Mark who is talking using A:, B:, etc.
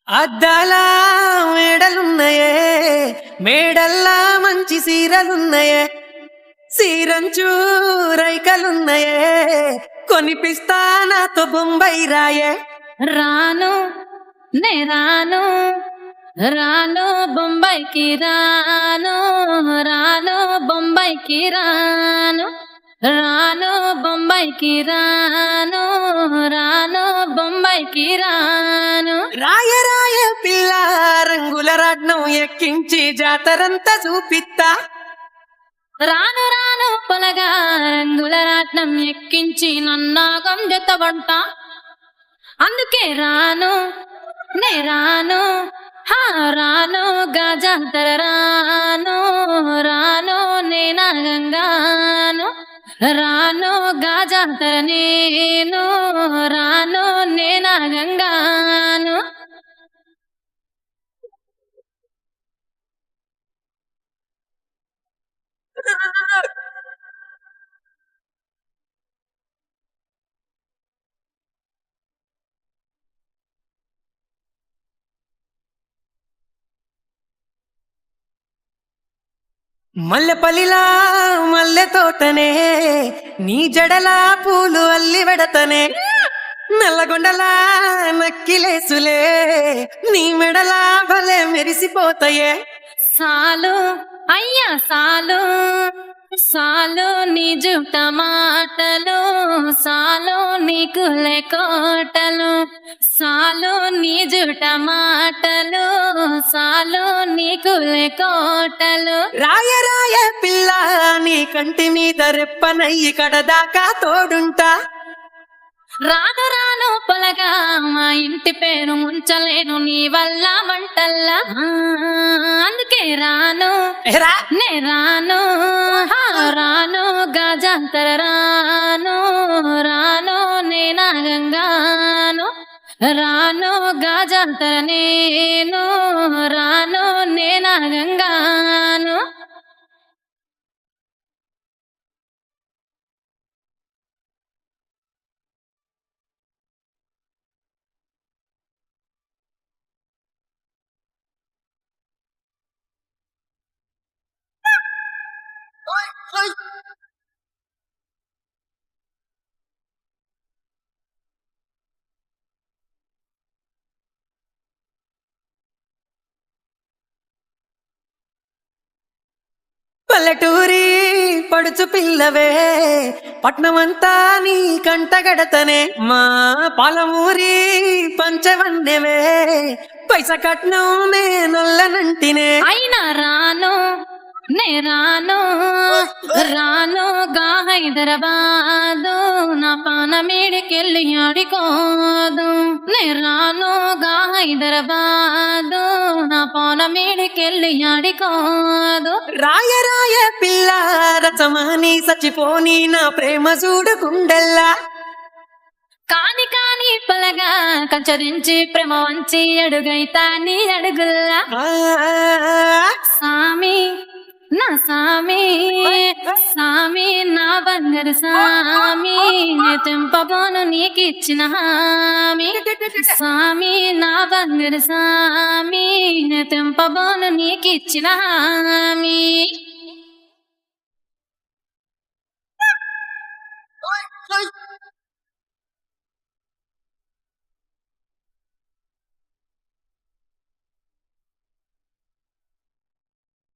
A: అద్దాల మేడలున్నయే, మేడల్లా మంచి సీరలున్నయే, సీరంచు రైకలున్నయే, కొనిపిస్తా నాతో బొంబాయి రాయే.
B: రాను నే రాను రాను బొంబాయికి రాను రాను బొంబాయికి రాను రాను బొంబాయికి రాను రాను బొంబాయికి రాను.
A: రాయ రాయ పిల్ల రంగుల రాట్నం ఎక్కించి జాతరంతా చూపిత్తా.
B: రాను రాను పొలగా రంగుల రాట్నం ఎక్కించి నన్నాగం జతవంట. అందుకే రాను నే రాను రాను గాజాంతర రాను రాను నేనాగంగాను రాను గాజాంతర నేను రాను నేనాగంగాను.
A: మల్లెపల్లిలా మల్లె తోటనే, నీ జడలా పూలు అల్లి వెడతనే, నల్లగొండలా నక్కిలేసులే, నీ మెడలా భలే మెరిసిపోతాయే.
B: సాలు అయ్యా సాలు సాలు నీ జుట్ట మాటలు సాలు నీకు కోటలు సాలు నీ జుట్ట మాటలు సాలు నీకు కోటలు.
A: రాయ రాయ పిల్ల నీ కంటి మీద రెప్పనయ్యి కడదాకా తోడుంటా.
B: రాను రాను పొలగా మా ఇంటి పేరు ముంచలేను నీ వల్ల మంటల్లా. అందుకే రాను నే రాను రాను గాజాంతర రాను రాను నేనాగంగాను రాను గాజాంతర నేను రాను నేనాగంగాను.
A: పల్లెటూరి పడుచు పిల్లవే, పట్నమంతా నీ కంటగడతనే, మా పాలమూరి పంచవన్నెవే, పైస కట్నం నేనొల్లనంటినే.
B: అయినా రాను నే రాను రాను గా హైదరాబాదు నా పానమీడికెళ్ళి ఆడుకోదు. నే రాను గా హైదరాబాదు నా పానమీడికెళ్ళి ఆడుకోదు.
A: రాయ రాయ పిల్ల రచమాని సచిపోని నా ప్రేమ చూడకుండల్లా.
B: కాని కాని పలగా కంచరించి ప్రేమ వంచి అడుగైతా నీ అడుగుల్లా. సామి నా సామి సామి నా బంగారు సామి తెంపబోను నీకిచ్చిన హామీ. సామి నా బంగారు సామి తెంపబోను నీకిచ్చిన హామీ.